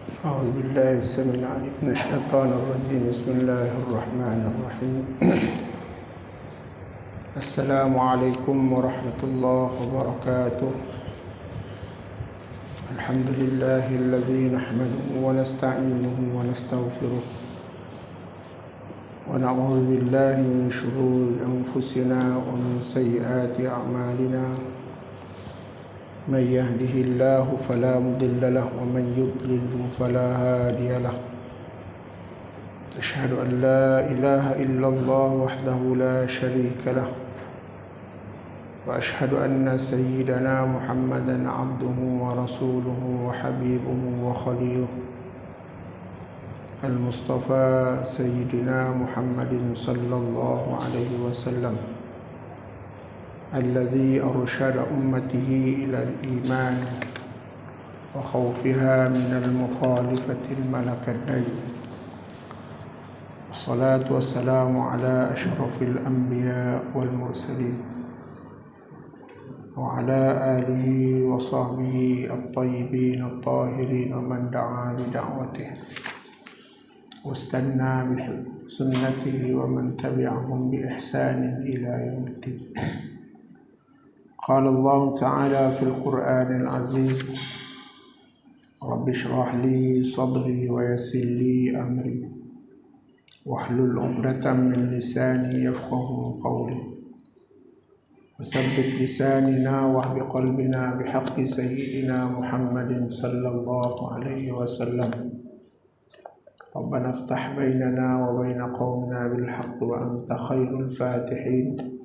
أعوذ بالله السميع العليم من الشيطان الرجيم. بسم الله الرحمن الرحيم. السلام عليكم ورحمة الله وبركاته. الحمد لله الذي نحمده ونستعينه ونستغفره ونعوذ بالله من شرور أنفسنا ومن سيئات أعمالنا. من يهده الله فلا مضل له ومن يضلل فلا هادي له. أشهد أن لا إله إلا الله وحده لا شريك له، وأشهد أن سيدنا محمدا عبده ورسوله وحبيبه وخليله المصطفى سيدنا محمد صلى الله عليه وسلم الذي أرشد أمته إلى الإيمان وخوفها من المخالفة الملكتين. الصلاة والسلام على أشرف الأنبياء والمرسلين وعلى آله وصحبه الطيبين الطاهرين ومن دعا بدعوته واستنى بسنته ومن تبعهم بإحسان إلى يوم الدين. قال الله تعالى في القرآن العزيز: رب اشرح لي صدري ويسر لي أمري واحلل عقدة من لساني يفقه قولي وثبت لساننا واهد قلبنا بحق سيدنا محمد صلى الله عليه وسلم. ربنا افتح بيننا وبين قومنا بالحق وأنت خير الفاتحين.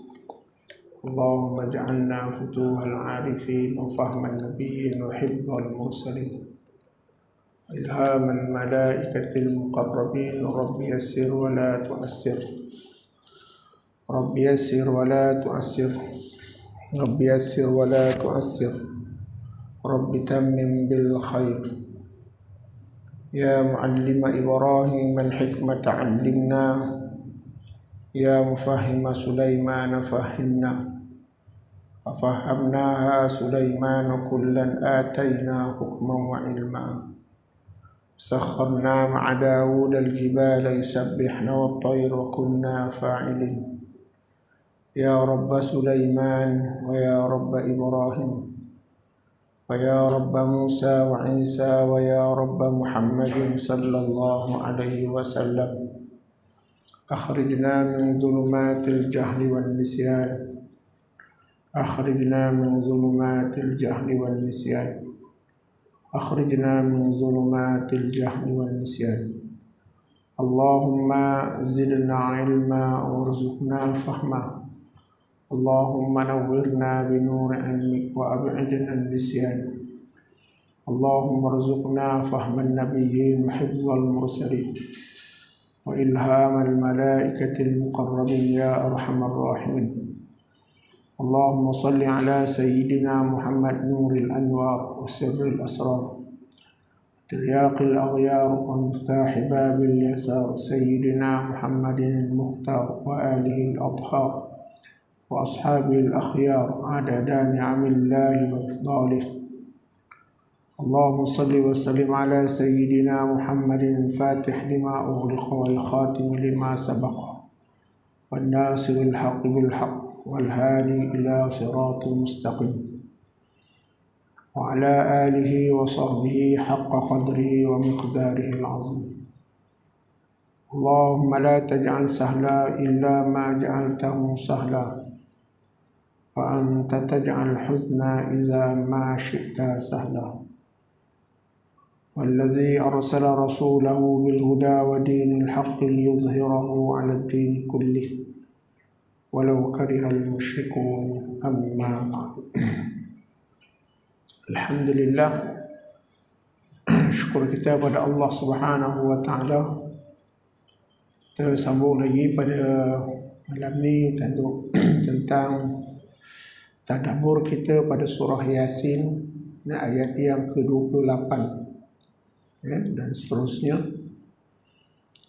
اللهم اجعلنا فتوح العارفين وفهم النبيين وحفظ المرسلين وإلهام الملائكة المقربين. رب يسر ولا تؤسر، رب يسر ولا تؤسر، رب يسر ولا تؤسر، رب تمم بالخير. يا معلم إبراهيم الحكمة علمنا، يا مفهم سليمان فهمنا، ففهمناها سليمان كلا آتينا حكما وعلما. سخرنا مع داود الجبال يسبحن والطير وكنا فاعلين. يا رب سليمان ويا رب إبراهيم ويا رب موسى وعيسى ويا رب محمد صلى الله عليه وسلم، أخرجنا من ظلمات الجهل والنسيان، أخرجنا من ظلمات الجهل والنسيان، أخرجنا من ظلمات الجهل والنسيان. اللهم زدنا علما وارزقنا فهما. اللهم نورنا بنور علمك وأبعدنا النسيان. اللهم ارزقنا فهم النبيين وحفظ المرسلين وإلهام الملائكة المقربين يا أرحم الراحمين. اللهم صل على سيدنا محمد نور الأنوار وسر الأسرار ترياق الأغيار ومفتاح باب اليسار سيدنا محمد المختار وآله الأطهار وأصحابه الأخيار عدد نعم الله وإفضاله. اللهم صل وسلم على سيدنا محمد الفاتح لما أغلق والخاتم لما سبق والناصر الحق بالحق والهادي إلى صراط مستقيم وعلى آله وصحبه حق قدره ومقداره العظيم. اللهم لا تجعل سهلا إلا ما جعلته سهلا، وأنت تجعل حزنا إذا ما شئت سهلا. والذي أرسل رسوله بالهدى ودين الحق ليظهره على الدين كله ولو كره المشركون. أما بعد. Alhamdulillah, syukur kita pada Allah Subhanahu wa Ta'ala. Kita sambung lagi pada malam ni tentang tadabbur kita pada surah Yasin, ayat yang ke-28 dan seterusnya.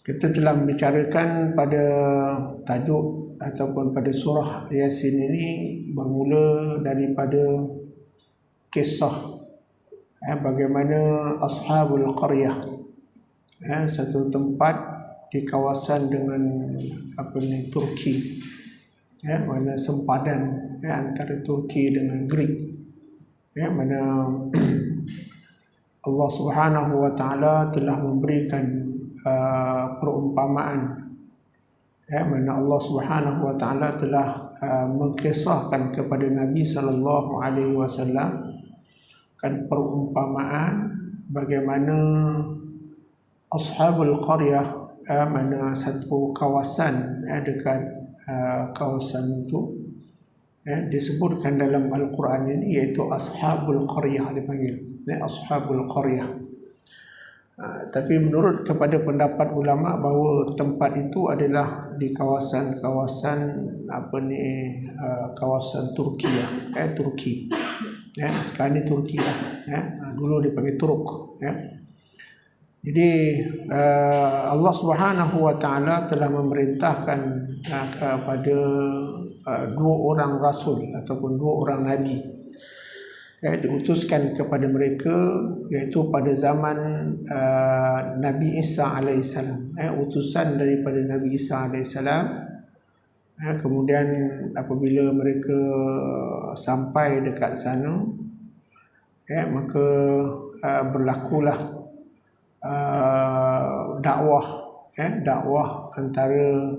Kita telah membicarakan pada tajuk ataupun pada surah Yasin ini bermula daripada kisah bagaimana ashabul qaryah, satu tempat di kawasan dengan Turki, mana sempadan antara Turki dengan Greek, mana Allah Subhanahu wa taala telah memberikan perumpamaan, mana Allah Subhanahu wa taala telah mengkisahkan kepada Nabi sallallahu alaihi wasallam kan perumpamaan bagaimana ashabul qaryah, mana satu kawasan dekat kawasan itu disebutkan dalam Al-Quran ini, iaitu ashabul qaryah dipanggil, ashabul qaryah. Tapi menurut kepada pendapat ulama bahawa tempat itu adalah di kawasan-kawasan kawasan Turki, Turki. Sekarang ni Turki lah. Dulu dipanggil Turk. Jadi Allah Subhanahu wa taala telah memerintahkan kepada dua orang rasul ataupun dua orang nabi, diutuskan kepada mereka, iaitu pada zaman Nabi Isa alaihissalam, utusan daripada Nabi Isa alaihissalam. Kemudian apabila mereka sampai dekat sana, maka berlakulah dakwah antara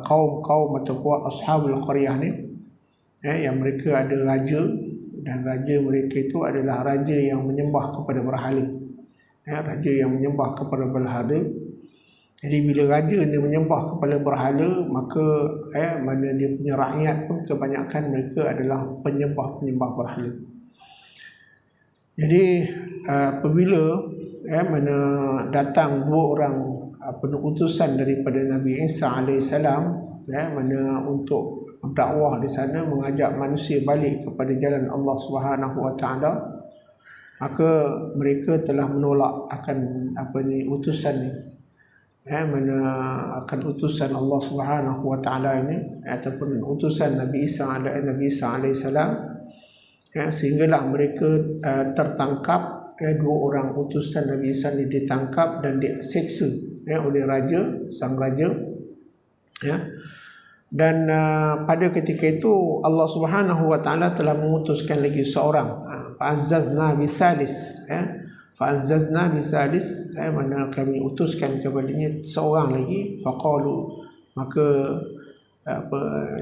kaum-kaum ataupun ashabul qaryah ni, yang mereka ada raja, dan raja mereka itu adalah raja yang menyembah kepada berhala, raja yang menyembah kepada berhala. Jadi bila raja dia menyembah kepada berhala, maka mana dia punya rakyat pun kebanyakan mereka adalah penyembah-penyembah berhala. Jadi apabila mana datang dua orang utusan daripada Nabi Isa alaihissalam, mana untuk berdakwah di sana, mengajak manusia balik kepada jalan Allah Subhanahu wa taala, maka mereka telah menolak akan utusan ni, mana akan utusan Allah Subhanahu wa taala ini, ataupun utusan Nabi Isa alaihissalam, sehinggalah mereka tertangkap. Dua orang utusan Nabi Isa ini ditangkap dan diseksa oleh sang raja. Dan pada ketika itu Allah Subhanahu wa taala telah mengutuskan lagi seorang, fa'azzazna bisalis, mana kami utuskan kepadanya seorang lagi, faqalu, maka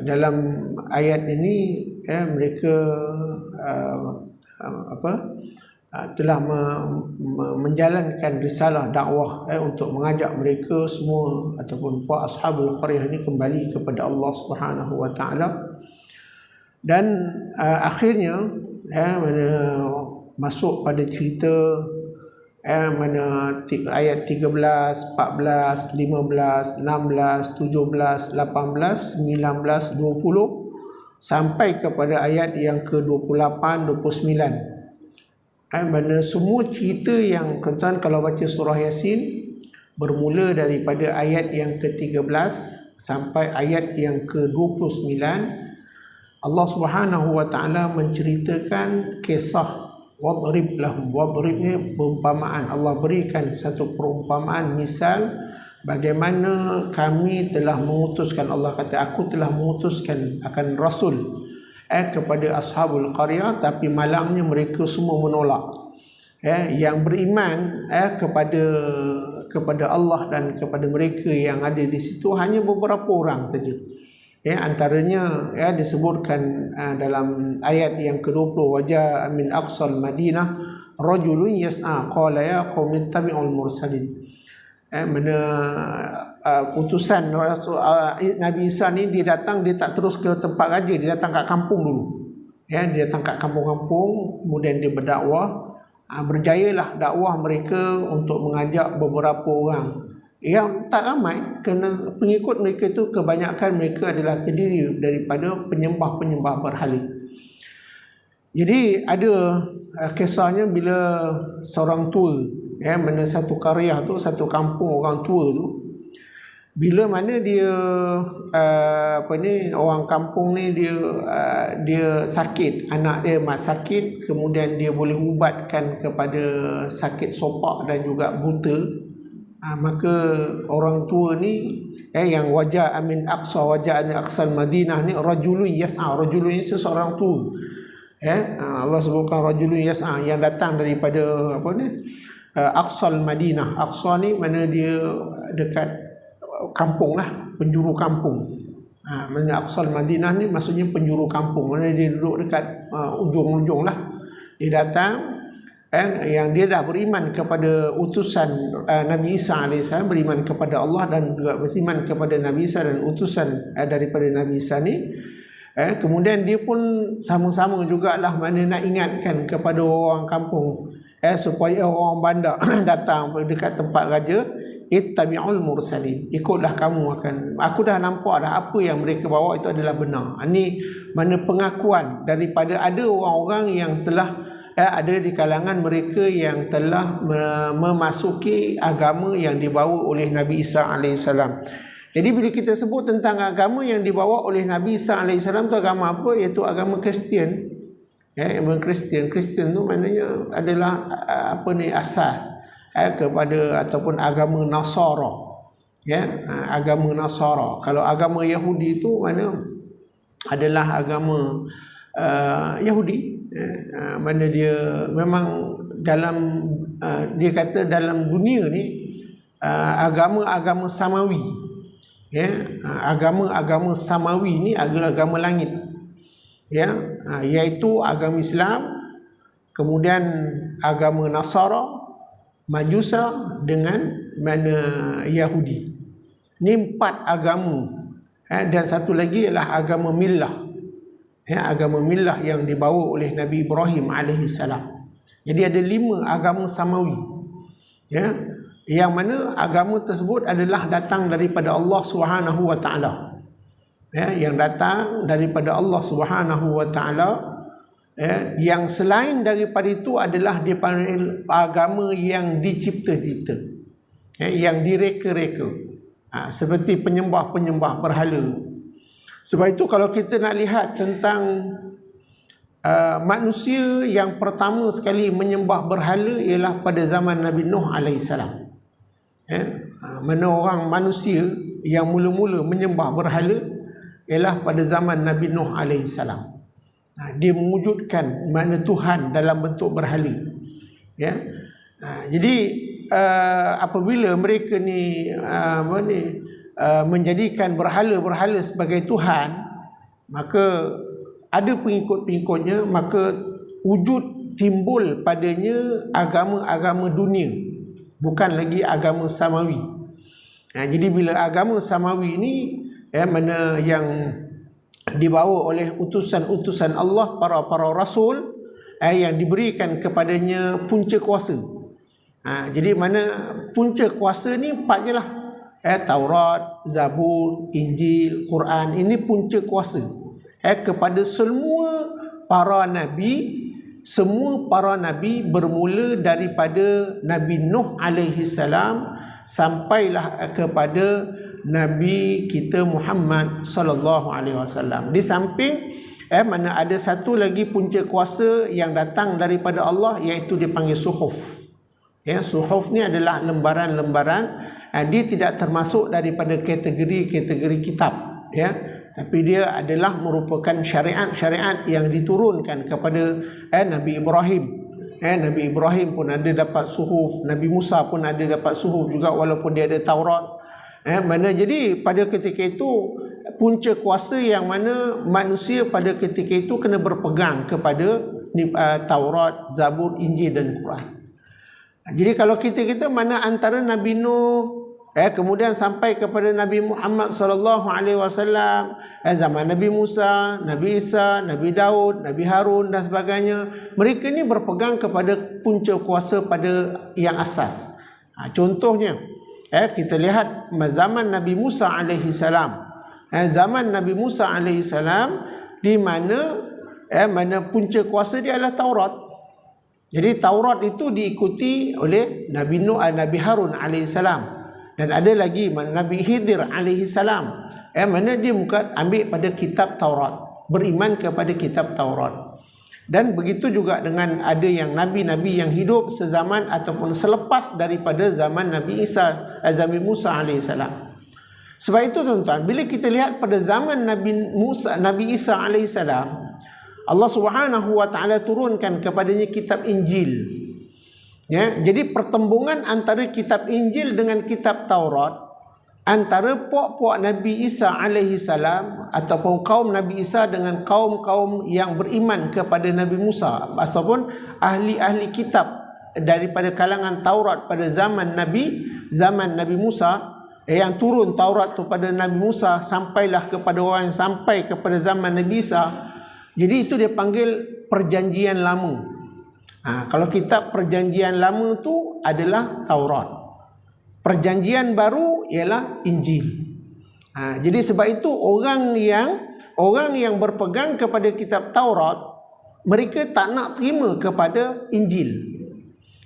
dalam ayat ini mereka telah menjalankan risalah dakwah untuk mengajak mereka semua ataupun puak ashabul qaryah ini kembali kepada Allah Subhanahu wa taala. Dan akhirnya mana masuk pada cerita mana ayat 13, 14, 15, 16, 17, 18, 19, 20 sampai kepada ayat yang ke-28, 29. Mana semua cerita yang tuan kalau baca surah Yasin bermula daripada ayat yang ke-13 sampai ayat yang ke-29, Allah Subhanahu wa taala menceritakan kisah wadrib lahum. Wadrib ni perumpamaan. Allah berikan satu perumpamaan, misal bagaimana kami telah mengutuskan, Allah kata aku telah mengutuskan akan rasul kepada ashabul qaryah, tapi malangnya mereka semua menolak. Yang beriman kepada Allah dan kepada mereka yang ada di situ hanya beberapa orang saja. Antaranya disebutkan dalam ayat yang ke-20, wajaa min aqsal madinah rajulun yas'a qala ya qaumi ittabi'ul mursalin. Mana utusan Nabi Isa ni dia datang, dia tak terus ke tempat raja, dia datang kat kampung dulu. Dia datang kat kampung-kampung, kemudian dia berdakwah. Berjayalah dakwah mereka untuk mengajak beberapa orang yang tak ramai, kerana pengikut mereka itu kebanyakan mereka adalah terdiri daripada penyembah-penyembah berhala. Jadi ada kisahnya bila seorang tua, mana satu qaryah tu, satu kampung orang tua tu, Bila mana dia orang kampung ni dia sakit, anak dia sakit, kemudian dia boleh ubatkan kepada sakit sopak dan juga buta, maka orang tua ni yang wajah amin aqsa wajah amin aqsal Madinah ni rajulun yas'a, rajulun ni seseorang tua. Allah sebutkan rajulun yas'a yang datang daripada aqsal Madinah. Aqsa ni mana dia dekat kampung lah, penjuru kampung. Mana aqsal Madinah ni maksudnya penjuru kampung, mana dia duduk dekat ujung-ujung lah. Dia datang, yang dia dah beriman kepada utusan Nabi Isa AS, beriman kepada Allah dan juga beriman kepada Nabi Isa dan utusan daripada Nabi Isa ni. Kemudian dia pun sama-sama jugalah mana nak ingatkan kepada orang kampung, supaya orang bandar datang dekat tempat raja, ittabi'ul mursalin, ikutlah kamu aku dah nampak dah apa yang mereka bawa itu adalah benar. Ini mana pengakuan daripada ada orang-orang yang telah ada di kalangan mereka yang telah memasuki agama yang dibawa oleh Nabi Isa AS. Jadi bila kita sebut tentang agama yang dibawa oleh Nabi Isa AS tu agama apa? Iaitu agama Kristian. Agama Kristian. Kristian tu maknanya adalah asas kepada ataupun agama Nasara. Agama Nasara. Kalau agama Yahudi itu mana adalah agama Yahudi, mana dia memang dalam dia kata dalam dunia ni agama-agama samawi. Agama-agama samawi ni agama langit. Iaitu agama Islam, kemudian agama Nasara, Majusa dengan mana Yahudi. Ini 4 agama. Dan satu lagi ialah agama millah. Agama millah yang dibawa oleh Nabi Ibrahim AS. Jadi ada 5 agama samawi. Yang mana agama tersebut adalah datang daripada Allah Subhanahu Wa Taala. Yang datang daripada Allah Subhanahu Wa Taala. Yang selain daripada itu adalah dipanggil agama yang dicipta-cipta, yang direka-reka, seperti penyembah-penyembah berhala. Sebab itu kalau kita nak lihat tentang manusia yang pertama sekali menyembah berhala ialah pada zaman Nabi Nuh AS. Mana orang manusia yang mula-mula menyembah berhala ialah pada zaman Nabi Nuh AS. Dia mewujudkan mana Tuhan dalam bentuk berhala. Jadi apabila mereka ni menjadikan berhala-berhala sebagai Tuhan, maka ada pengikut-pengikutnya, maka wujud timbul padanya agama-agama dunia, bukan lagi agama samawi. Jadi bila agama samawi ni mana yang dibawa oleh utusan-utusan Allah, para rasul yang diberikan kepadanya punca kuasa. Jadi mana punca kuasa ni 4 je lah. Taurat, Zabur, Injil, Quran. Ini punca kuasa kepada semua para nabi. Semua para nabi bermula daripada Nabi Nuh AS sampailah kepada Nabi kita Muhammad sallallahu alaihi wasallam. Di samping mana ada satu lagi punca kuasa yang datang daripada Allah, iaitu dipanggil suhuf. Suhuf ni adalah lembaran-lembaran. Dia tidak termasuk daripada kategori-kategori kitab, tapi dia adalah merupakan syariat-syariat yang diturunkan kepada Nabi Ibrahim. Nabi Ibrahim pun ada dapat suhuf, Nabi Musa pun ada dapat suhuf juga, walaupun dia ada Taurat. Mana jadi pada ketika itu punca kuasa yang mana manusia pada ketika itu kena berpegang kepada Taurat, Zabur, Injil dan Quran. Jadi kalau kita mana antara Nabi Nuh kemudian sampai kepada Nabi Muhammad sallallahu alaihi wasallam, zaman Nabi Musa, Nabi Isa, Nabi Daud, Nabi Harun dan sebagainya, mereka ni berpegang kepada punca kuasa pada yang asas. Contohnya kita lihat zaman Nabi Musa alaihi salam. Zaman Nabi Musa alaihi salam di mana mana punca kuasa dia adalah Taurat. Jadi Taurat itu diikuti oleh Nabi Nuh, Nabi Harun alaihi salam. Dan ada lagi Nabi Khidir alaihi salam, mana dia bukan ambil pada kitab Taurat, beriman kepada kitab Taurat. Dan begitu juga dengan ada yang nabi-nabi yang hidup sezaman ataupun selepas daripada zaman Nabi Musa alaihi salam. Sebab itu tuan-tuan, bila kita lihat pada zaman Nabi Isa alaihi salam, Allah Subhanahu wa taala turunkan kepadanya kitab Injil. Ya, jadi pertembungan antara kitab Injil dengan kitab Taurat, antara puak-puak Nabi Isa alaihi salam ataupun kaum Nabi Isa dengan kaum-kaum yang beriman kepada Nabi Musa ataupun ahli-ahli kitab daripada kalangan Taurat pada zaman Nabi Musa, yang turun Taurat tu pada Nabi Musa sampailah kepada orang yang sampai kepada zaman Nabi Isa. Jadi itu dia panggil perjanjian lama. Kalau kitab perjanjian lama tu adalah Taurat, perjanjian baru ialah Injil. Jadi sebab itu orang yang berpegang kepada kitab Taurat, mereka tak nak terima kepada Injil.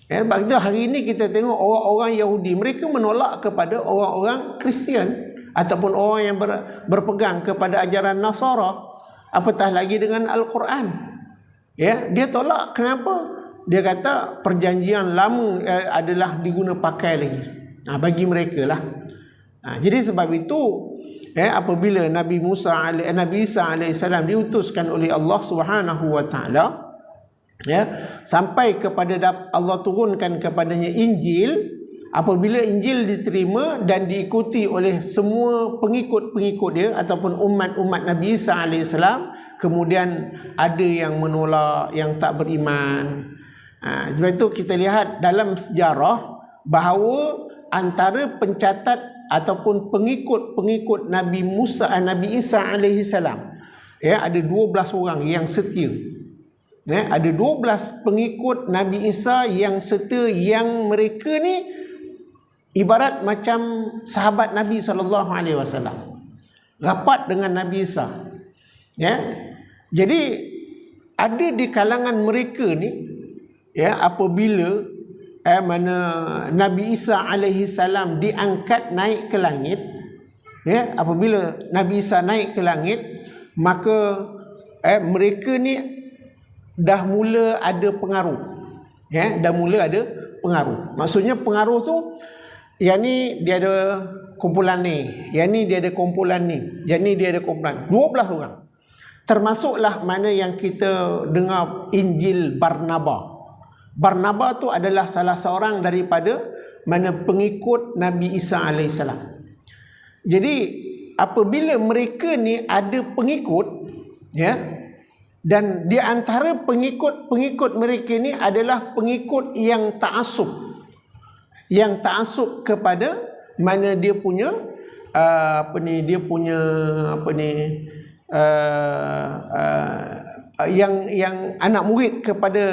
Sebab itu hari ini kita tengok orang-orang Yahudi, mereka menolak kepada orang-orang Kristian ataupun orang yang berpegang kepada ajaran Nasara, apatah lagi dengan Al-Quran. Dia tolak. Kenapa? Dia kata perjanjian lama adalah diguna pakai lagi bagi mereka lah. Jadi sebab itu apabila Nabi Isa alaihissalam diutuskan oleh Allah Subhanahu wa taala, sampai kepada Allah turunkan kepadanya Injil. Apabila Injil diterima dan diikuti oleh semua pengikut-pengikut dia ataupun umat-umat Nabi Isa alaihissalam, kemudian ada yang menolak, yang tak beriman. Sebab itu kita lihat dalam sejarah bahawa antara pencatat ataupun pengikut-pengikut Nabi Isa alaihi salam, ada 12 orang yang setia. Ada 12 pengikut Nabi Isa yang setia, yang mereka ni ibarat macam sahabat Nabi SAW, rapat dengan Nabi Isa. Jadi ada di kalangan mereka ni, apabila mana Nabi Isa alaihi salam diangkat naik ke langit, apabila Nabi Isa naik ke langit, maka mereka ni dah mula ada pengaruh. Dah mula ada pengaruh. Maksudnya pengaruh tu, yang ni dia ada kumpulan ni, yang ni dia ada kumpulan ni, yang ni dia ada kumpulan. 12 orang. Termasuklah mana yang kita dengar Injil Barnaba. Barnaba tu adalah salah seorang daripada mana pengikut Nabi Isa alaihissalam. Jadi apabila mereka ni ada pengikut, dan di antara pengikut mereka ni adalah pengikut yang ta'assub, kepada mana dia punya yang anak murid kepada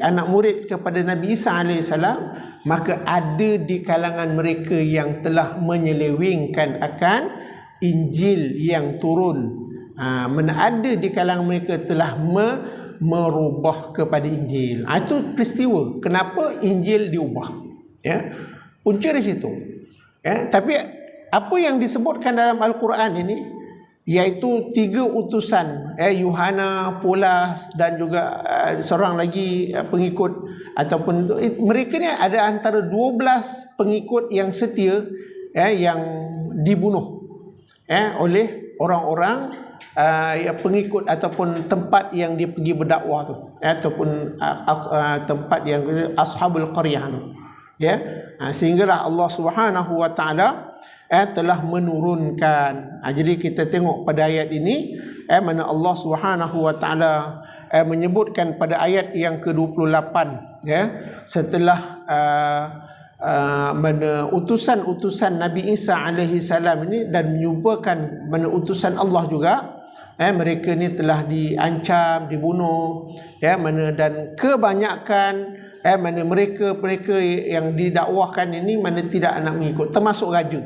anak murid kepada Nabi Isa alaihissalam, maka ada di kalangan mereka yang telah menyelewengkan akan Injil yang turun. Ada di kalangan mereka telah merubah kepada Injil. Itu peristiwa kenapa Injil diubah. Punca di situ. Tapi apa yang disebutkan dalam Al-Quran ini, iaitu 3 utusan, Yuhana, Polas dan juga seorang lagi pengikut ataupun mereka ni ada antara 12 pengikut yang setia, yang dibunuh oleh orang-orang pengikut ataupun tempat yang dia pergi berdakwah tu, ataupun tempat yang Ashabul Qaryah tu. Sehinggalah Allah Subhanahu wa taala telah menurunkan. Jadi kita tengok pada ayat ini, mana Allah Subhanahu wa taala menyebutkan pada ayat yang ke-28, setelah mana utusan Nabi Isa alaihi salam ini, dan menyuburkan mana utusan Allah juga, mereka ni telah diancam, dibunuh, mana dan kebanyakan mana mereka yang didakwahkan ini mana tidak nak mengikut, termasuk raja.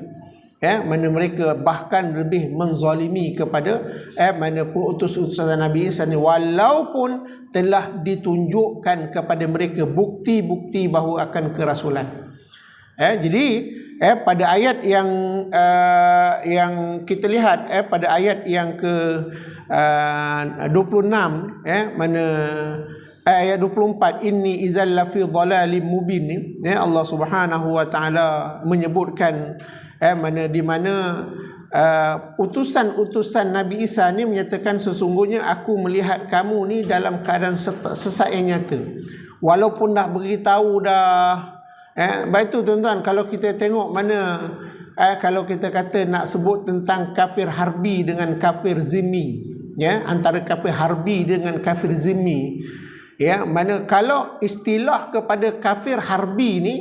Mana mereka bahkan lebih menzalimi kepada mana utus-utusan Nabi Isa ni, walaupun telah ditunjukkan kepada mereka bukti-bukti bahawa akan kerasulan. Jadi pada ayat yang kita lihat pada ayat yang ke 26 mana ayat 24, inni idzal lafi dhalalim mubin ni, Allah Subhanahu wa taala menyebutkan di mana utusan Nabi Isa ni menyatakan, sesungguhnya aku melihat kamu ni dalam keadaan sesat yang nyata, walaupun dah beritahu dah. Baik tu tuan-tuan, kalau kita tengok mana kalau kita kata nak sebut tentang kafir harbi dengan kafir zimmi, antara kafir harbi dengan kafir zimmi, mana kalau istilah kepada kafir harbi ni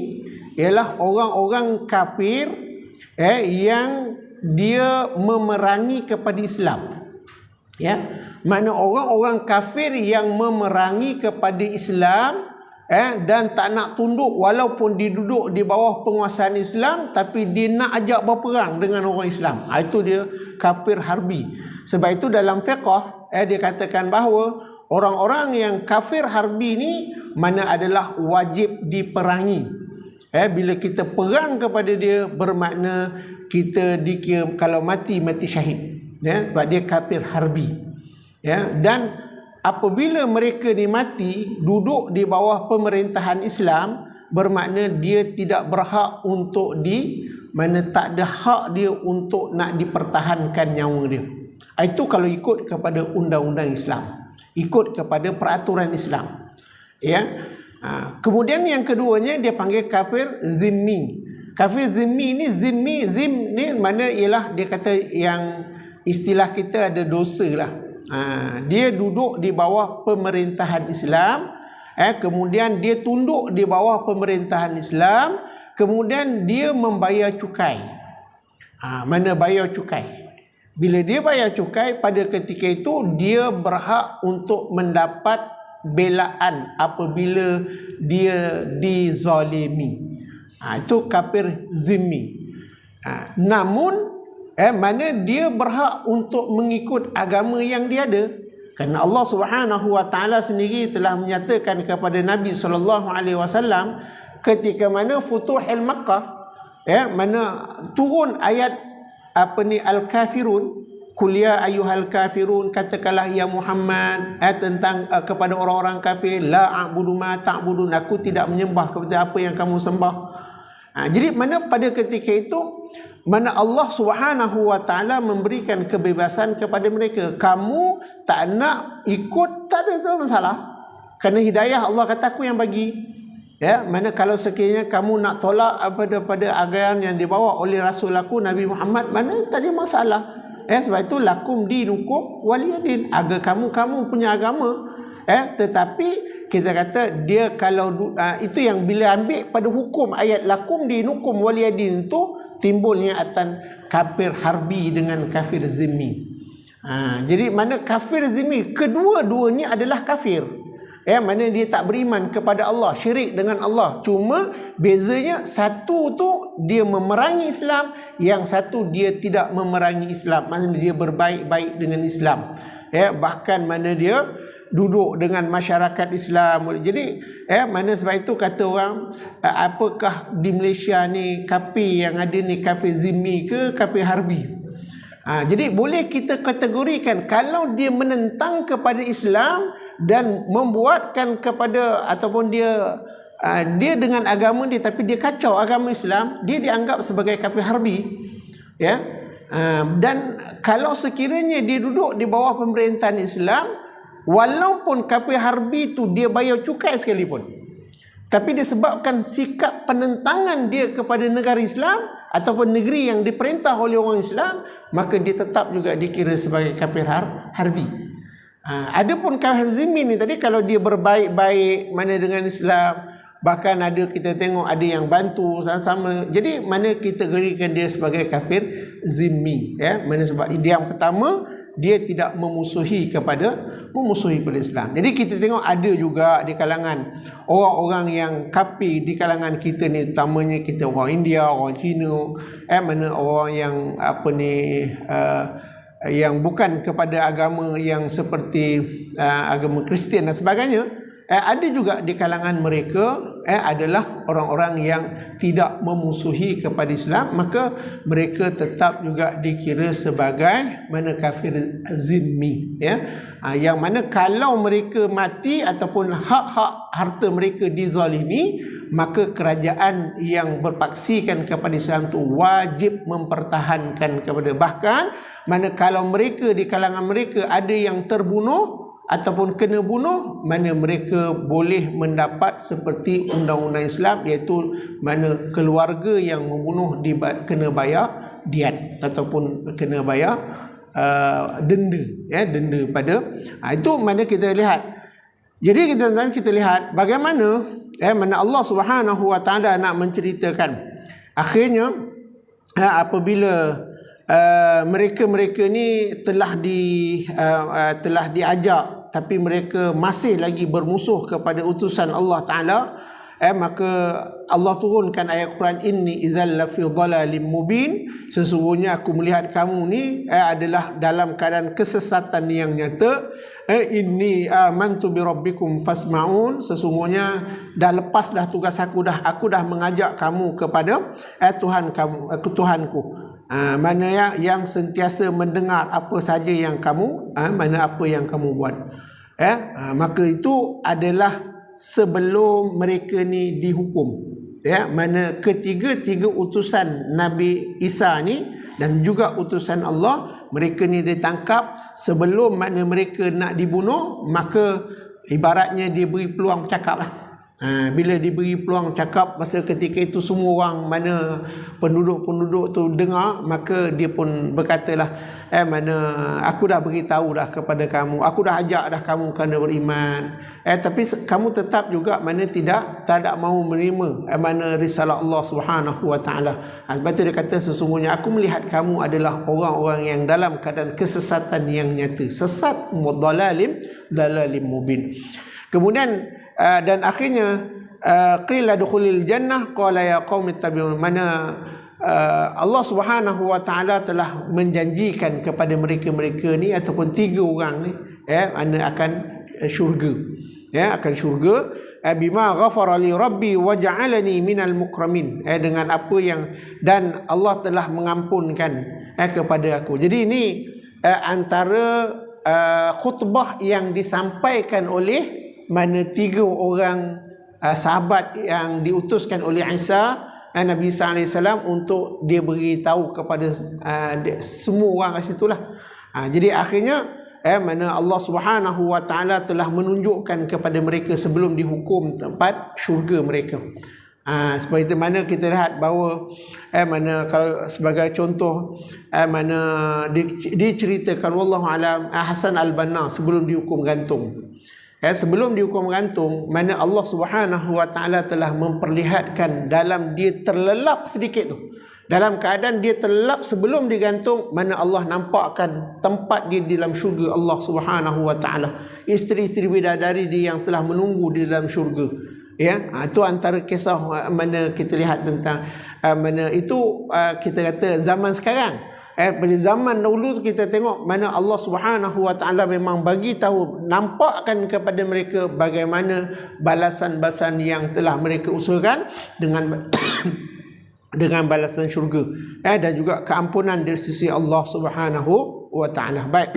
ialah orang-orang kafir yang dia memerangi kepada Islam. Mana orang-orang kafir yang memerangi kepada Islam dan tak nak tunduk walaupun diduduk di bawah penguasaan Islam, tapi dia nak ajak berperang dengan orang Islam. Itu dia kafir harbi. Sebab itu dalam fiqh dia katakan bahawa orang-orang yang kafir harbi ni mana adalah wajib diperangi. Bila kita perang kepada dia, bermakna kita dikira kalau mati syahid. Sebab dia kafir harbi. Dan apabila mereka ni mati duduk di bawah pemerintahan Islam, bermakna dia tidak berhak untuk tak ada hak dia untuk nak dipertahankan nyawa dia. Itu kalau ikut kepada undang-undang Islam, ikut kepada peraturan Islam. Kemudian yang keduanya dia panggil kafir zimmi. Kafir zimmi ni, zim ni mana ialah dia kata yang istilah kita ada dosa lah. Dia duduk di bawah pemerintahan Islam, kemudian dia tunduk di bawah pemerintahan Islam, kemudian dia membayar cukai. Mana bayar cukai? Bila dia bayar cukai, pada ketika itu dia berhak untuk mendapat belaan apabila dia dizalimi. Itu kafir zimmi. Namun mana dia berhak untuk mengikut agama yang dia ada, kerana Allah Subhanahu wa taala sendiri telah menyatakan kepada Nabi sallallahu alaihi wasallam ketika mana Futuhil Makkah, mana turun ayat al-kafirun, qul ya ayyuhal kafirun, katakanlah ya Muhammad tentang kepada orang-orang kafir, la a'budu ma ta'budun, aku tidak menyembah kepada apa yang kamu sembah. Jadi mana pada ketika itu mana Allah Subhanahu wa taala memberikan kebebasan kepada mereka. Kamu tak nak ikut, tak ada tu masalah. Kerana hidayah Allah kata aku yang bagi. Mana kalau sekiranya kamu nak tolak pada ajaran yang dibawa oleh Rasul aku Nabi Muhammad, mana tak ada masalah. Sebab itu lakum dinukum waliyadin, agama kamu punya agama. Tetapi kita kata dia kalau itu yang bila ambil pada hukum ayat lakum dinukum waliyadin itu timbulnya atan kafir harbi dengan kafir zimmi. Jadi mana kafir zimmi, kedua-duanya adalah kafir. Mana dia tak beriman kepada Allah, syirik dengan Allah. Cuma bezanya satu tu dia memerangi Islam, yang satu dia tidak memerangi Islam. Maksudnya dia berbaik-baik dengan Islam. Bahkan mana dia duduk dengan masyarakat Islam. Jadi mana sebab itu kata orang, apakah di Malaysia ni kafir yang ada ni kafir zimmi ke kafir harbi? Jadi boleh kita kategorikan kalau dia menentang kepada Islam dan membuatkan kepada ataupun dia dengan agama dia tapi dia kacau agama Islam, dia dianggap sebagai kafir harbi. Dan kalau sekiranya dia duduk di bawah pemerintahan Islam, walaupun kafir harbi itu dia bayar cukai sekalipun, tapi disebabkan sikap penentangan dia kepada negara Islam ataupun negeri yang diperintah oleh orang Islam, maka dia tetap juga dikira sebagai kafir harbi. Adapun kafir zimmi ni tadi, kalau dia berbaik-baik mana dengan Islam, bahkan ada kita tengok ada yang bantu sama-sama, jadi mana kita gerikan dia sebagai kafir zimmi. Mana sebab dia yang pertama dia tidak memusuhi pada Islam. Jadi kita tengok ada juga di kalangan orang-orang yang kafir di kalangan kita ni, utamanya kita orang India, orang Cina, mana orang yang yang bukan kepada agama yang seperti agama Kristian dan sebagainya, ada juga di kalangan mereka adalah orang-orang yang tidak memusuhi kepada Islam, maka mereka tetap juga dikira sebagai mana kafir zimmi, ya. Yang mana kalau mereka mati ataupun hak-hak harta mereka dizalimi, maka kerajaan yang berpaksikan kepada Islam itu wajib mempertahankan kepada, bahkan mana kalau mereka di kalangan mereka ada yang terbunuh ataupun kena bunuh, mana mereka boleh mendapat seperti undang-undang Islam, iaitu mana keluarga yang membunuh kena bayar diat ataupun kena bayar denda, ya, denda pada itu mana kita lihat. Jadi kita lihat bagaimana mana Allah Subhanahu Wa Taala nak menceritakan akhirnya apabila mereka ni telah diajak tapi mereka masih lagi bermusuh kepada utusan Allah Ta'ala, maka Allah turunkan ayat Quran, inni idzal lafi dhalalim mubin, sesungguhnya aku melihat kamu ni adalah dalam keadaan kesesatan yang nyata. Inni amantu bi rabbikum fasma'un, sesungguhnya dah lepas dah tugas aku dah mengajak kamu kepada Tuhan kamu, Tuhanku. Mana yang sentiasa mendengar apa saja yang kamu apa yang kamu buat. Maka itu adalah sebelum mereka ni dihukum, ya, mana ketiga utusan Nabi Isa ni dan juga utusan Allah, mereka ni ditangkap sebelum mana mereka nak dibunuh, maka ibaratnya dia beri peluang bercakap lah. Bila diberi peluang cakap, masa ketika itu semua orang mana penduduk-penduduk tu dengar, maka dia pun berkatalah, mana aku dah beritahu dah kepada kamu, aku dah ajak dah kamu kena beriman, tapi kamu tetap juga mana tak mahu menerima mana risalah Allah Subhanahu Wa Taala. Sebab tu dia kata, sesungguhnya aku melihat kamu adalah orang-orang yang dalam keadaan kesesatan yang nyata, sesat, dalalim mubin. Kemudian dan akhirnya qila dukhulil jannah qala ya qaumi ittabi'un, mana Allah Subhanahu Wa Taala telah menjanjikan kepada mereka ni ataupun 3 orang ni mana akan syurga, akan syurga, bima ghafara li rabbi wa ja'alani minal mukramin, dengan apa yang dan Allah telah mengampunkan kepada aku. Jadi ini antara khutbah yang disampaikan oleh mana 3 orang sahabat yang diutuskan oleh Isa, Nabi Isa AS, untuk dia beritahu kepada semua orang kat situlah. Jadi akhirnya mana Allah Subhanahu Wa Taala telah menunjukkan kepada mereka sebelum dihukum tempat syurga mereka. Seperti mana kita lihat bahawa mana kalau sebagai contoh mana diceritakan wallahu alam Hasan Al-Banna sebelum dihukum gantung. Sebelum dihukum gantung, mana Allah Subhanahu Wa Taala telah memperlihatkan dalam dia terlelap sedikit tu. Dalam keadaan dia terlelap sebelum digantung, mana Allah nampakkan tempat dia di dalam syurga Allah Subhanahu Wa Taala. Isteri-isteri bidadari dia yang telah menunggu di dalam syurga. Itu antara kisah mana kita lihat tentang mana itu kita kata zaman sekarang. Pada zaman dahulu kita tengok mana Allah Subhanahu Wa Taala memang bagi tahu, nampakkan kepada mereka bagaimana balasan-balasan yang telah mereka usulkan dengan dengan balasan syurga, dan juga keampunan dari sisi Allah Subhanahu Wa Taala. Baik.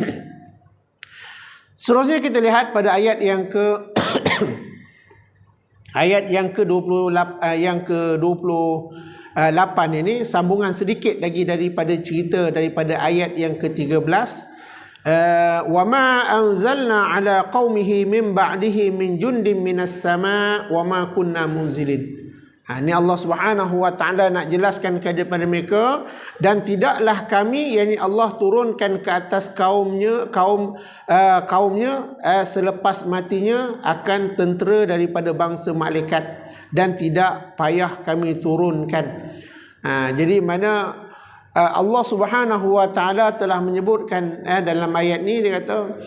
Seterusnya kita lihat pada ayat yang ke ayat yang ke-28 ini, sambungan sedikit lagi daripada cerita daripada ayat yang ke-13. Wa ma anzalna ala qaumihi min ba'dihi min jundin minas sama' wa ma kunna munzilin. Ini Allah Subhanahu Wa Taala nak jelaskan kepada mereka, dan tidaklah kami, yakni Allah turunkan ke atas kaumnya selepas matinya akan tentera daripada bangsa malaikat, dan tidak payah kami turunkan. Jadi mana Allah Subhanahu Wa Taala telah menyebutkan dalam ayat ni, dia kata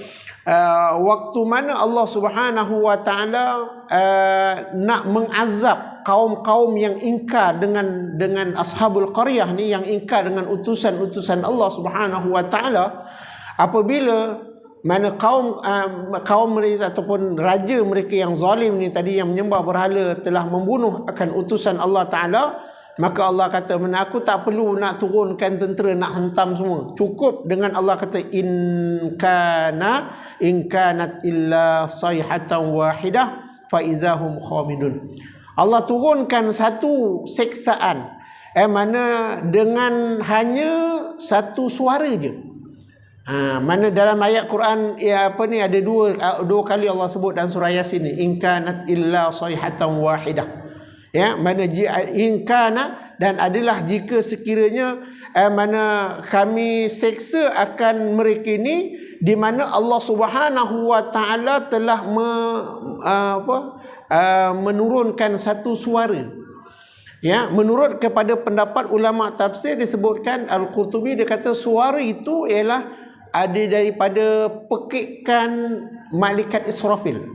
waktu mana Allah Subhanahu Wa Taala nak mengazab kaum-kaum yang ingkar dengan ashabul qaryah ni, yang ingkar dengan utusan-utusan Allah Subhanahu Wa Taala, apabila mana kaum mereka ataupun raja mereka yang zalim ni tadi, yang menyembah berhala, telah membunuh akan utusan Allah Ta'ala, maka Allah kata, mana aku tak perlu nak turunkan tentera nak hentam semua. Cukup dengan Allah kata, in kanat illa sayhatan wahidah fa idzahum khamidun. Allah turunkan satu seksaan, mana dengan hanya satu suara je. Mana dalam ayat Quran ada dua kali Allah sebut dalam surah Yasin ni, in kanat illa sayhatan wahidah. Mana in kana, dan adalah jika sekiranya mana kami seksa akan mereka ni, di mana Allah Subhanahu wa taala telah menurunkan satu suara. Menurut kepada pendapat ulama tafsir, disebutkan Al-Qurtubi, dia kata suara itu ialah ada daripada pekikan malaikat Israfil.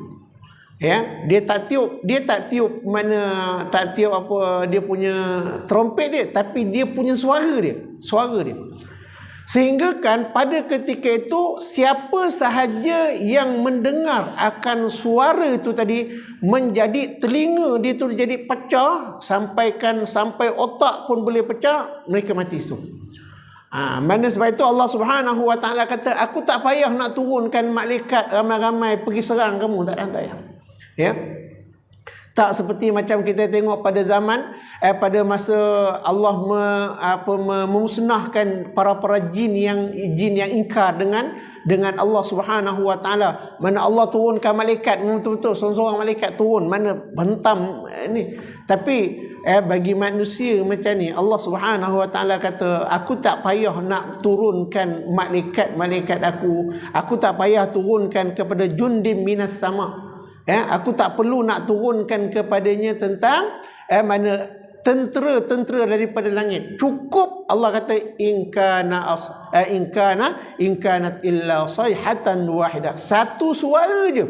Dia tak tiup mana, tak tiup apa dia punya trompet dia, tapi dia punya suara dia. Sehingga kan pada ketika itu, siapa sahaja yang mendengar akan suara itu tadi, menjadi telinga dia tu jadi pecah, sampai otak pun boleh pecah, mereka mati semua. Mana sebab itu Allah Subhanahu wa taala kata, aku tak payah nak turunkan malaikat ramai-ramai pergi serang kamu, tak payah. Tak seperti macam kita tengok pada zaman pada masa Allah memusnahkan para jin yang ingkar dengan Allah Subhanahu wa taala. Mana Allah turunkan malaikat, betul-betul seorang malaikat turun, mana hentam ni. Tapi bagi manusia macam ni, Allah Subhanahu wa taala kata, aku tak payah nak turunkan malaikat aku tak payah turunkan kepada jundim minas sama. Aku tak perlu nak turunkan kepadanya tentang mana tentera daripada langit. Cukup Allah kata, in kanat illa sayhatan wahidah. Satu suara je.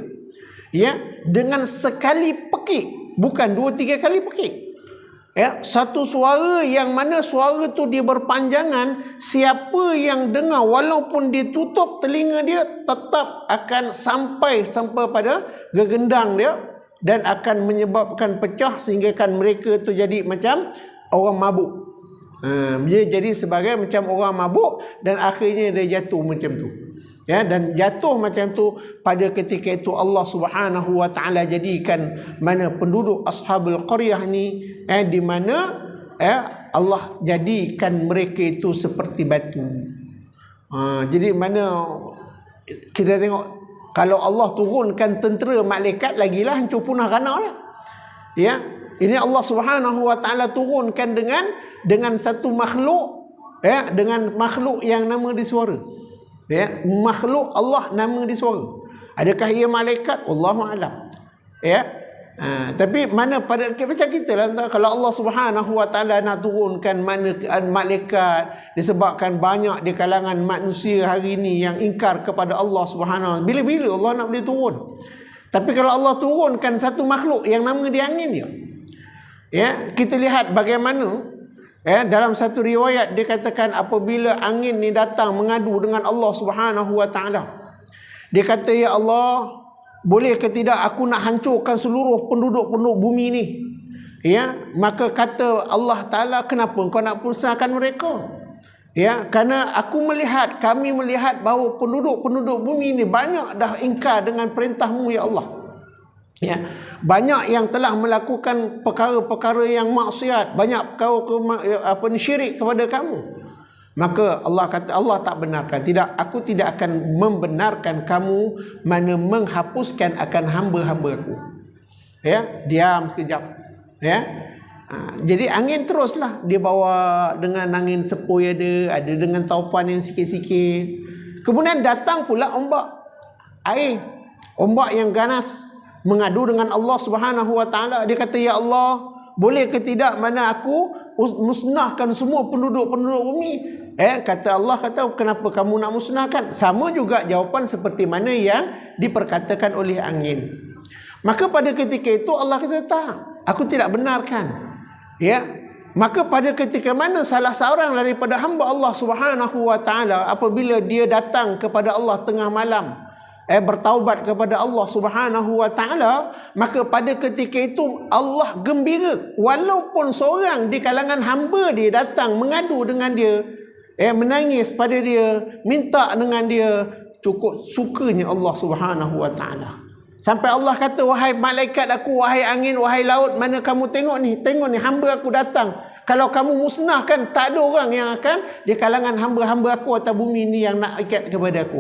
Dengan sekali pekik, bukan 2-3 kali pekik. Satu suara yang mana suara tu dia berpanjangan, siapa yang dengar walaupun ditutup telinga dia, tetap akan sampai pada gegendang dia, dan akan menyebabkan pecah, sehingga kan mereka tu jadi macam orang mabuk. Dia jadi sebagai macam orang mabuk, dan akhirnya dia jatuh macam tu. Dan jatuh macam tu, pada ketika itu Allah Subhanahu wa taala jadikan mana penduduk ashabul qaryah ni, di mana Allah jadikan mereka itu seperti batu. Jadi mana kita tengok, kalau Allah turunkan tentera malaikat, lagilah hancur punah rana dia. Ini Allah Subhanahu wa taala turunkan dengan satu makhluk, dengan makhluk yang nama dia suara. Makhluk Allah nama dia suara. Adakah ia malaikat? Wallahu a'lam. Tapi mana pada macam kita lah, kalau Allah Subhanahu wa taala nak turunkan mana malaikat, disebabkan banyak di kalangan manusia hari ini yang ingkar kepada Allah Subhanahu wa taala, bila-bila Allah nak boleh turun. Tapi kalau Allah turunkan satu makhluk yang nama dia angin dia, kita lihat bagaimana dalam satu riwayat dia katakan, apabila angin ni datang mengadu dengan Allah Subhanahu wa taala, dia kata, ya Allah, boleh ke tidak aku nak hancurkan seluruh penduduk bumi ni? Maka kata Allah Taala, kenapa kau nak musnahkan mereka? Kerana kami melihat bahawa penduduk bumi ni banyak dah ingkar dengan perintahmu, ya Allah. Banyak yang telah melakukan perkara-perkara yang maksiat, banyak perkara syirik kepada kamu. Maka Allah kata, Allah tak benarkan. Tidak, aku tidak akan membenarkan kamu mana menghapuskan akan hamba-hamba aku. Diam sekejap. Jadi angin teruslah dia bawa, dengan angin sepoi ada dengan taufan yang sikit-sikit. Kemudian datang pula ombak air, ombak yang ganas, mengadu dengan Allah Subhanahu wa taala. Dia kata, ya Allah, boleh ke tidak mana aku musnahkan semua penduduk bumi? Kata Allah, kenapa kamu nak musnahkan? Sama juga jawapan seperti mana yang diperkatakan oleh angin. Maka pada ketika itu Allah kata, tak, aku tidak benarkan. Maka pada ketika mana salah seorang daripada hamba Allah Subhanahu wa taala, apabila dia datang kepada Allah tengah malam, bertaubat kepada Allah Subhanahu wa taala, maka pada ketika itu Allah gembira walaupun seorang di kalangan hamba dia datang mengadu dengan dia, menangis pada dia, minta dengan dia, cukup sukanya Allah Subhanahu wa taala. Sampai Allah kata, wahai malaikat aku, wahai angin, wahai laut, mana kamu tengok ni hamba aku datang. Kalau kamu musnahkan, tak ada orang yang akan di kalangan hamba-hamba aku atas bumi ni yang nak ikat kepada aku.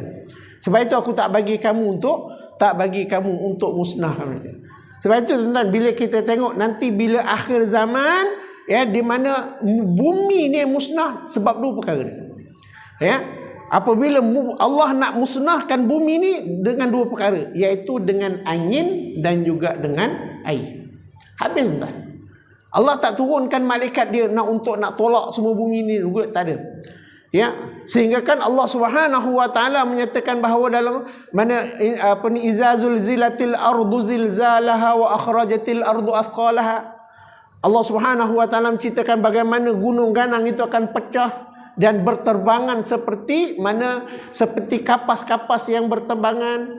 Sebab itu aku tak bagi kamu untuk musnahkan mereka. Sebab itu tuan-tuan, bila kita tengok nanti bila akhir zaman, di mana bumi ni musnah sebab dua perkara ni. Apabila Allah nak musnahkan bumi ni dengan dua perkara, iaitu dengan angin dan juga dengan air. Habis tuan. Allah tak turunkan malaikat dia untuk nak tolak semua bumi ni juga, tak ada. Sehingga kan Allah Subhanahu wa taala menyatakan bahawa dalam mana izazul zilatil ardu zilzalaha wa akhrajatil ardu athqalaha. Allah Subhanahu wa taala menceritakan bagaimana gunung ganang itu akan pecah dan berterbangan seperti kapas-kapas yang berterbangan.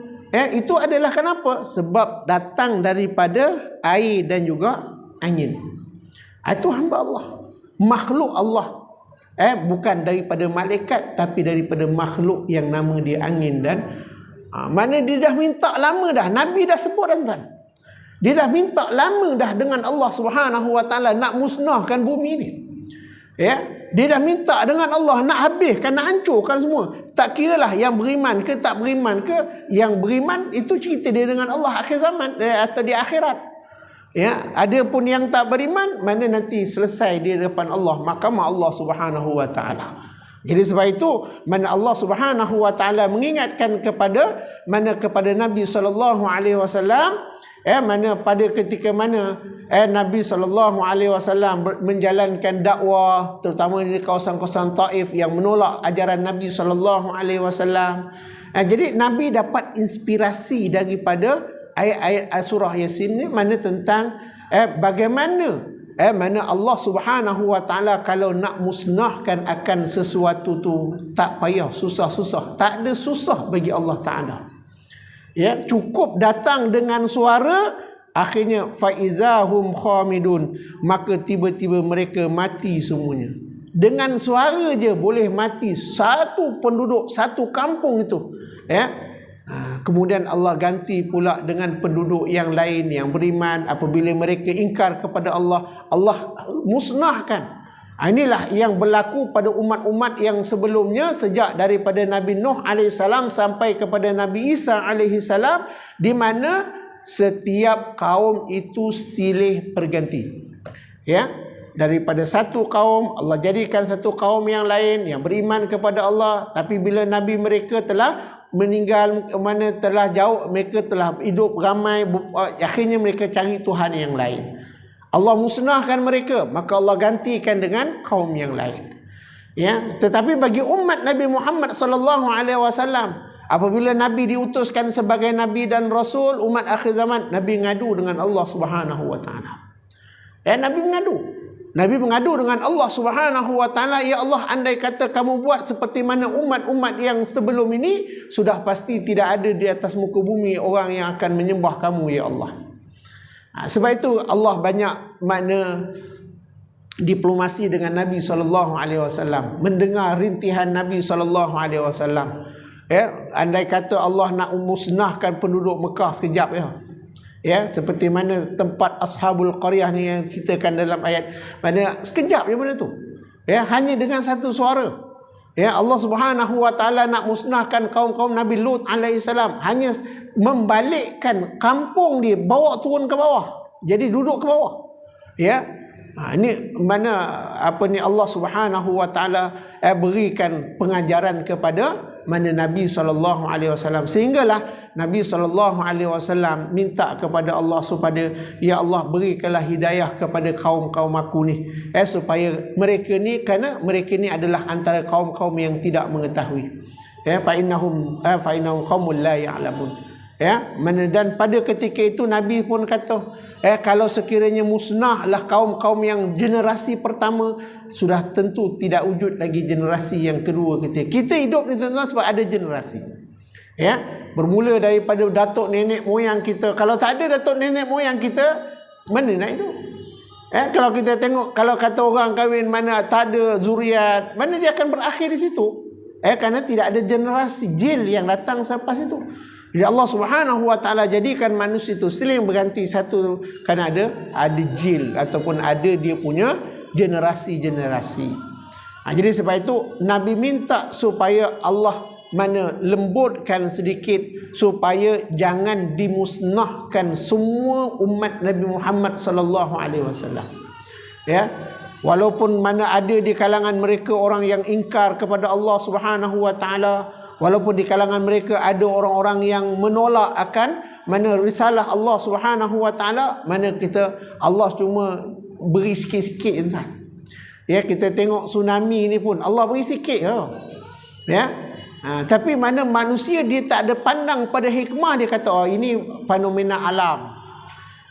Itu adalah kenapa? Sebab datang daripada air dan juga angin. Itu hamba Allah, makhluk Allah, bukan daripada malaikat tapi daripada makhluk yang nama dia angin. Dan mana dia dah minta lama dah, Nabi dah sebut tuan. Dia dah minta lama dah dengan Allah Subhanahu wa taala nak musnahkan bumi ni. Dia dah minta dengan Allah nak habiskan, nak hancurkan semua. Tak kiralah yang beriman ke tak beriman ke, yang beriman itu cerita dia dengan Allah akhir zaman atau di akhirat. Ada pun yang tak beriman, mana nanti selesai di depan Allah, mahkamah Allah Subhanahu wa taala. Jadi sebab itu mana Allah Subhanahu wa taala mengingatkan kepada Nabi sallallahu alaihi wasallam, mana pada ketika mana Nabi sallallahu alaihi wasallam menjalankan dakwah terutama di kawasan-kawasan Taif yang menolak ajaran Nabi sallallahu alaihi wasallam. Jadi Nabi dapat inspirasi daripada ayat-ayat surah Yasin ni, mana tentang bagaimana mana Allah Subhanahu wa taala kalau nak musnahkan akan sesuatu tu tak payah susah-susah, tak ada susah bagi Allah taala. Cukup datang dengan suara, akhirnya faizahum khamidun, maka tiba-tiba mereka mati semuanya. Dengan suara je boleh mati satu penduduk, satu kampung itu. Kemudian Allah ganti pula dengan penduduk yang lain yang beriman. Apabila mereka ingkar kepada Allah, Allah musnahkan. Inilah yang berlaku pada umat-umat yang sebelumnya, sejak daripada Nabi Nuh AS sampai kepada Nabi Isa AS, di mana setiap kaum itu silih berganti. Daripada satu kaum, Allah jadikan satu kaum yang lain yang beriman kepada Allah. Tapi bila Nabi mereka telah meninggal, mana telah jauh, mereka telah hidup ramai, akhirnya mereka cari Tuhan yang lain. Allah musnahkan mereka, maka Allah gantikan dengan kaum yang lain. Tetapi bagi umat Nabi Muhammad sallallahu alaihi wasallam, apabila Nabi diutuskan sebagai nabi dan rasul umat akhir zaman, Nabi mengadu dengan Allah Subhanahu wa taala. Nabi mengadu dengan Allah Subhanahu wa taala, ya Allah, andai kata kamu buat seperti mana umat-umat yang sebelum ini, sudah pasti tidak ada di atas muka bumi orang yang akan menyembah kamu, ya Allah. Sebab itu Allah banyak makna diplomasi dengan Nabi SAW, mendengar rintihan Nabi SAW. Andai kata Allah nak musnahkan penduduk Mekah sekejap, seperti mana tempat Ashabul Qaryah ni yang ceritakan dalam ayat, mana sekejap je benda tu, hanya dengan satu suara. Allah Subhanahu wa taala nak musnahkan kaum-kaum Nabi Lut alaihissalam, hanya membalikkan kampung dia, bawa turun ke bawah, jadi duduk ke bawah. Ini mana Allah Subhanahu wa taala berikan pengajaran kepada mana Nabi sallallahu alaihi wasallam, sehinggalah Nabi sallallahu alaihi wasallam minta kepada Allah supaya, ya Allah, berikanlah hidayah kepada kaum-kaum aku ni, supaya mereka ni, kerana mereka ni adalah antara kaum-kaum yang tidak mengetahui, fa innahum qaumul la ya'lamun. Dan pada ketika itu Nabi pun kata, kalau sekiranya musnahlah kaum-kaum yang generasi pertama, sudah tentu tidak wujud lagi generasi yang kedua. Kita hidup ni tuan-tuan sebab ada generasi. Ya, bermula daripada datuk nenek moyang kita. Kalau tak ada datuk nenek moyang kita, mana nak hidup? Kalau kita tengok, kalau kata orang kahwin mana tak ada zuriat, mana dia akan berakhir di situ? Kerana tidak ada generasi jil yang datang selepas itu. Jadi Allah Subhanahu wa taala jadikan manusia itu seling berganti satu, kerana ada jil ataupun ada dia punya generasi-generasi. Jadi sebab itu Nabi minta supaya Allah mana lembutkan sedikit supaya jangan dimusnahkan semua umat Nabi Muhammad sallallahu alaihi wasallam. Ya. Walaupun mana ada di kalangan mereka orang yang ingkar kepada Allah Subhanahu wa taala, walaupun di kalangan mereka ada orang-orang yang menolak akan mana risalah Allah Subhanahu wa taala, mana kita Allah cuma beri sikit-sikit tuan. Ya, kita tengok tsunami ni pun Allah beri sikit ya. Tapi mana manusia dia tak ada pandang pada hikmah, dia kata ini fenomena alam.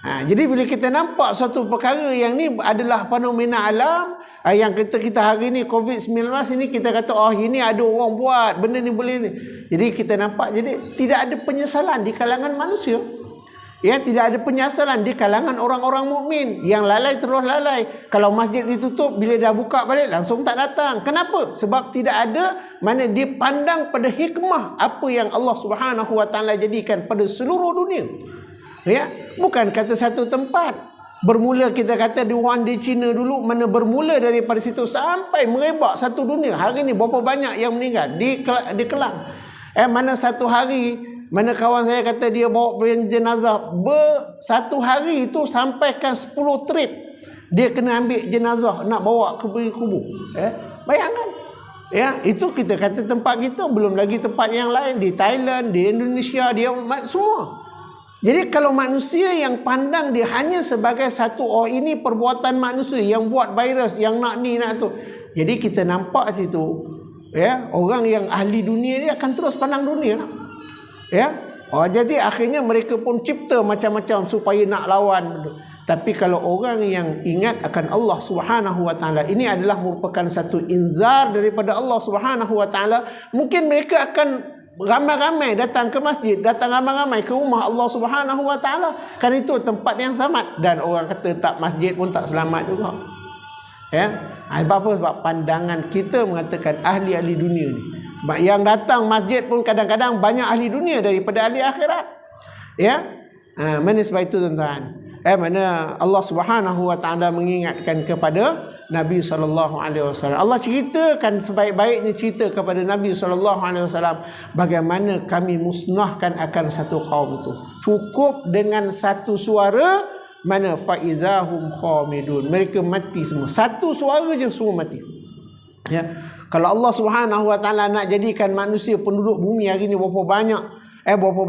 Jadi bila kita nampak satu perkara yang ni adalah fenomena alam, yang kita hari ni COVID-19 ini kita kata ini ada orang buat benda ni boleh ni. Jadi kita nampak jadi tidak ada penyesalan di kalangan manusia. Ya, tidak ada penyesalan di kalangan orang-orang mukmin. Yang lalai terus lalai. Kalau masjid ditutup, bila dah buka balik langsung tak datang. Kenapa? Sebab tidak ada mana dia pandang pada hikmah apa yang Allah Subhanahu wa taala jadikan pada seluruh dunia. Ya, bukan kata satu tempat. Bermula kita kata di Wuhan di China dulu, mana bermula daripada situ sampai merebak satu dunia. Hari ni berapa banyak yang meninggal di Kelang. Mana satu hari, mana kawan saya kata dia bawa jenazah satu hari itu sampaikan 10 trip dia kena ambil jenazah nak bawa ke kubur. Bayangkan. Ya, itu kita kata tempat kita, belum lagi tempat yang lain di Thailand, di Indonesia, dia semua. Jadi kalau manusia yang pandang dia hanya sebagai satu, ini perbuatan manusia yang buat virus, yang nak ni nak tu. Jadi kita nampak situ, ya, orang yang ahli dunia dia akan terus pandang dunia lah. Ya. Jadi akhirnya mereka pun cipta macam-macam supaya nak lawan. Tapi kalau orang yang ingat akan Allah Subhanahu wa taala, ini adalah merupakan satu inzar daripada Allah Subhanahu wa taala, mungkin mereka akan ramai-ramai datang ke masjid, datang ramai-ramai ke rumah Allah Subhanahu wa taala, kan itu tempat yang selamat. Dan orang kata tak masjid pun tak selamat juga. Ya. Apa? Sebab pandangan kita mengatakan ahli-ahli dunia ni. Sebab yang datang masjid pun kadang-kadang banyak ahli dunia daripada ahli akhirat. Ya. Mana sebab itu tuan-tuan? Mana Allah Subhanahu wa taala mengingatkan kepada Nabi SAW. Allah ceritakan sebaik-baiknya cerita kepada Nabi SAW bagaimana kami musnahkan akan satu kaum itu. Cukup dengan satu suara, mana faizahum khamidun, mereka mati semua. Satu suara je semua mati. Ya. Kalau Allah Subhanahu wa taala nak jadikan manusia penduduk bumi hari ni berapa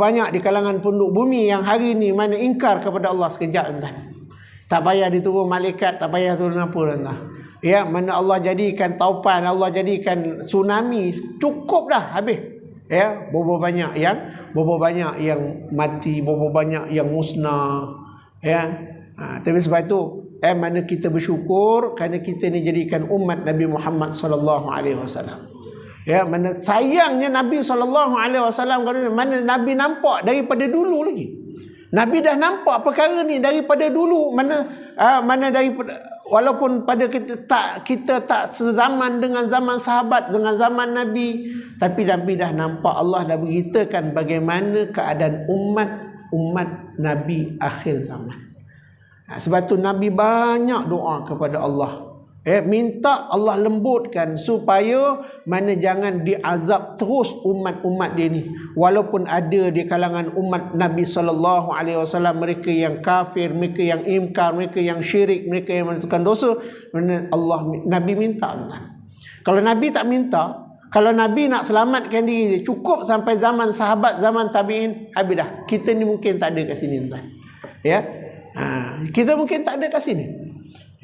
banyak di kalangan penduduk bumi yang hari ni mana ingkar kepada Allah sekejap tuan. Tak payah diturun malaikat, tak payah turun apa tuan. Ya, mana Allah jadikan taupan, Allah jadikan tsunami, cukup dah habis. Ya, berapa banyak yang mati, berapa banyak yang musnah. Ya. Tapi sebab itu mana kita bersyukur kerana kita ni jadikan umat Nabi Muhammad sallallahu alaihi wasallam. Ya, mana sayangnya Nabi sallallahu alaihi wasallam, mana Nabi nampak daripada dulu lagi. Nabi dah nampak perkara ni daripada dulu, mana daripada walaupun pada kita tak sezaman dengan zaman sahabat, dengan zaman Nabi, tapi Nabi dah nampak, Allah dah beritakan bagaimana keadaan umat Nabi akhir zaman. Sebab tu Nabi banyak doa kepada Allah. Minta Allah lembutkan supaya mana jangan diazab terus umat-umat dia ni. Walaupun ada di kalangan umat Nabi SAW mereka yang kafir, mereka yang ingkar, mereka yang syirik, mereka yang melakukan dosa, Nabi minta. Kalau Nabi tak minta, kalau Nabi nak selamatkan diri, cukup sampai zaman sahabat, zaman tabi'in, habis dah. Kita ni mungkin tak ada kat sini tuan. Ya. Kita mungkin tak ada kat sini.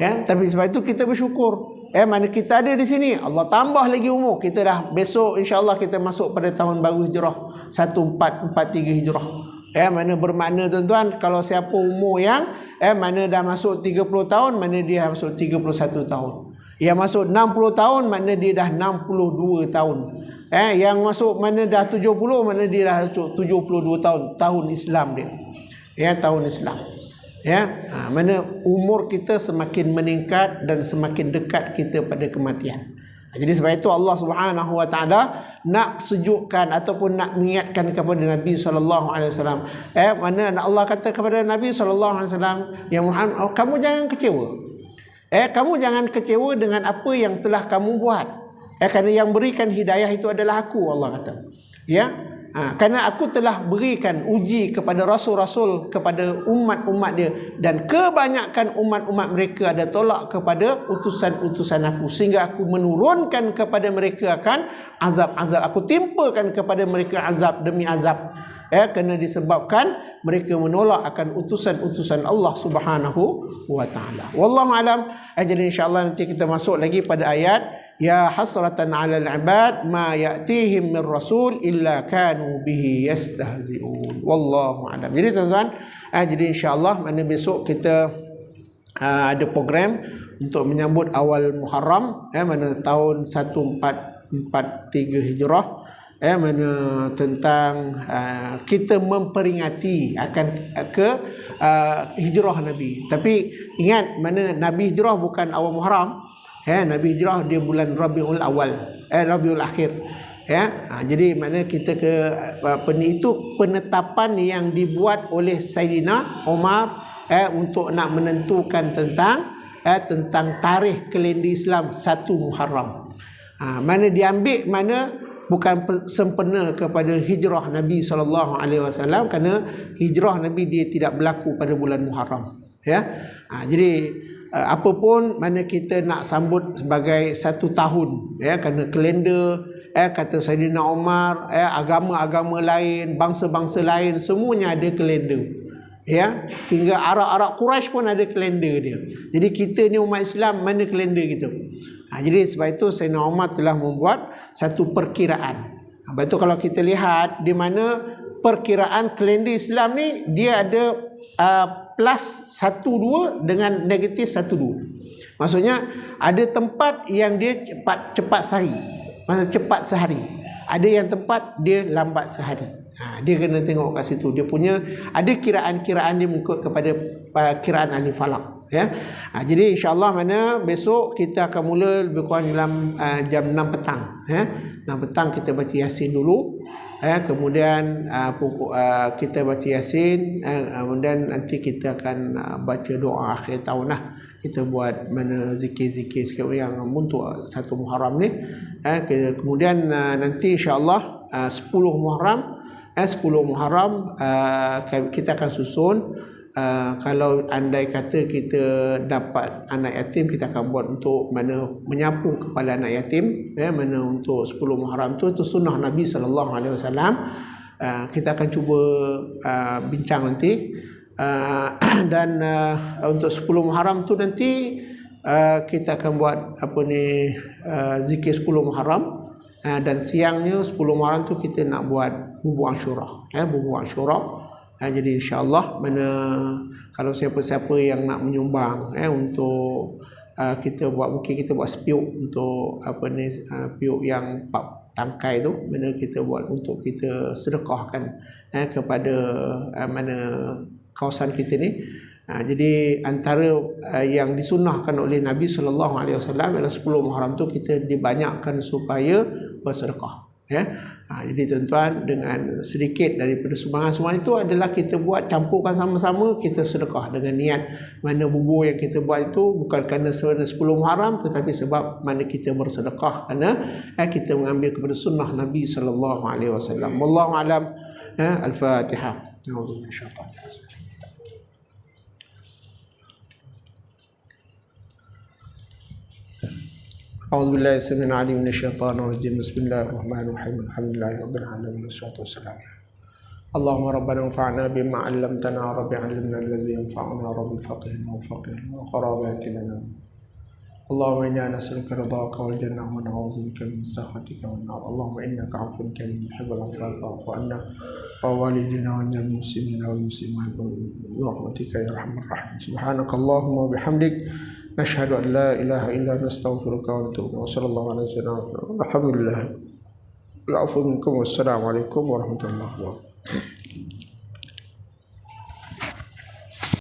Ya, tapi sebab itu kita bersyukur. Mana kita ada di sini, Allah tambah lagi umur. Kita dah besok insya-Allah kita masuk pada tahun baru Hijrah 1443 Hijrah. Mana bermakna tuan-tuan, kalau siapa umur yang mana dah masuk 30 tahun, mana dia masuk 31 tahun. Yang masuk 60 tahun makna dia dah 62 tahun. Yang masuk mana dah 70 mana dia dah 72 tahun Islam dia. Tahun Islam. Mana umur kita semakin meningkat dan semakin dekat kita pada kematian. Jadi sebab itu Allah Subhanahu Wa Taala nak sejukkan ataupun nak mengingatkan kepada Nabi sallallahu alaihi wasallam. Mana Allah kata kepada Nabi sallallahu alaihi wasallam, ya Muhammad, kamu jangan kecewa. Kamu jangan kecewa dengan apa yang telah kamu buat. Kerana yang berikan hidayah itu adalah aku, Allah kata. Kerana aku telah berikan uji kepada rasul-rasul, kepada umat-umat dia, dan kebanyakan umat-umat mereka ada tolak kepada utusan-utusan aku, sehingga aku menurunkan kepada mereka akan azab-azab. Aku timpakan kepada mereka azab demi azab. Kerana disebabkan mereka menolak akan utusan-utusan Allah Subhanahu Wa Taala. Wallahu alam. Jadi insya-Allah nanti kita masuk lagi pada ayat ya hasratan 'alal 'ibad ma ya'tihim min rasul illa kanu bihi yastahzi'un. Wallahu alam. Jadi tuan-tuan, jadi insya-Allah mana besok kita ada program untuk menyambut awal Muharram, mana tahun 1443 Hijrah, mana tentang kita memperingati akan hijrah Nabi. Tapi ingat, mana Nabi hijrah bukan awal Muharram. Nabi hijrah dia bulan Rabiul Awal, Rabiul Akhir. Jadi mana kita itu penetapan yang dibuat oleh Sayyidina Umar untuk nak menentukan tentang tarikh kalender Islam 1 Muharram. Mana diambil, mana bukan sempena kepada hijrah Nabi SAW, kerana hijrah Nabi dia tidak berlaku pada bulan Muharram. Jadi apapun mana kita nak sambut sebagai 1 tahun, kerana kalender, kata Sayyidina Umar, agama-agama lain, bangsa-bangsa lain semuanya ada kalender. Hingga Arab Quraisy pun ada kalender dia. Jadi kita ni umat Islam, mana kalender kita? Jadi sebab itu Sayyidina Umar telah membuat satu perkiraan. Sebab itu kalau kita lihat di mana perkiraan kalender Islam ni, dia ada plus 12 dengan negatif 12. Maksudnya ada tempat yang dia cepat sehari, cepat sehari. Ada yang tempat dia lambat sehari. Dia kena tengok kat situ. Dia punya ada kiraan-kiraan dia mengikut kepada kiraan ahli falak. Jadi insya-Allah mana besok kita akan mula lebih kurang dalam jam 6 petang. 6 petang kita baca Yasin dulu. Kemudian kita baca Yasin, kemudian nanti kita akan baca doa akhir tahun lah. Kita buat mana zikir-zikir sikit yang untuk 1 Muharram ni. Kemudian nanti insya-Allah 10 Muharram, 10 Muharram kita akan susun. Kalau andai kata kita dapat anak yatim, kita akan buat untuk mana menyapu kepala anak yatim, mana untuk 10 Muharram tu, itu sunnah Nabi SAW. Kita akan cuba bincang nanti. Dan untuk 10 Muharram tu nanti kita akan buat zikir 10 Muharram. Dan siangnya 10 Muharram tu kita nak buat bubur Ashura. Bubur Ashura. Jadi insya-Allah mana kalau siapa-siapa yang nak menyumbang untuk kita buat, mungkin kita buat spiuk untuk spiuk yang 4 tangkai tu, mana kita buat untuk kita sedekahkan kepada mana kawasan kita ni. Jadi antara yang disunnahkan oleh Nabi sallallahu alaihi wasallam adalah 10 Muharram tu kita dibanyakkan supaya bersedekah. Jadi tuan-tuan, dengan sedikit daripada sumbangan itu adalah kita buat, campurkan sama-sama, kita sedekah dengan niat mana bubur yang kita buat itu bukan kerana 10 Muharram, tetapi sebab mana kita bersedekah kerana kita mengambil kepada sunnah Nabi sallallahu alaihi wasallam. Wallahu alam. Al-Fatihah. A'udzu billahi. أعوذ بالله السميع العليم من الشيطان الرجيم بسم الله الرحمن الرحيم الحمد لله رب العالمين والصلاة والسلام اللهم ربنا انفعنا بما علمتنا رب علمنا الذي ينفعنا رب فقهنا وفقهنا وقراباتنا اللهم إنا نسألك رضاك والجنة ونعوذ بك من سخطك والنار اللهم إنك عفو كريم تحب العفو فاعف عنا ووالدينا وجميع المسلمين والمسلمات برحمتك يا أرحم الراحمين سبحانك اللهم وبحمدك Nashhadu an la ilaha illa anta astaghfiruka wa atubu ilaik. Wassallallahu ala sayyidina Muhammad. Alhamdulillah. Assalamualaikum warahmatullahi wabarakatuh.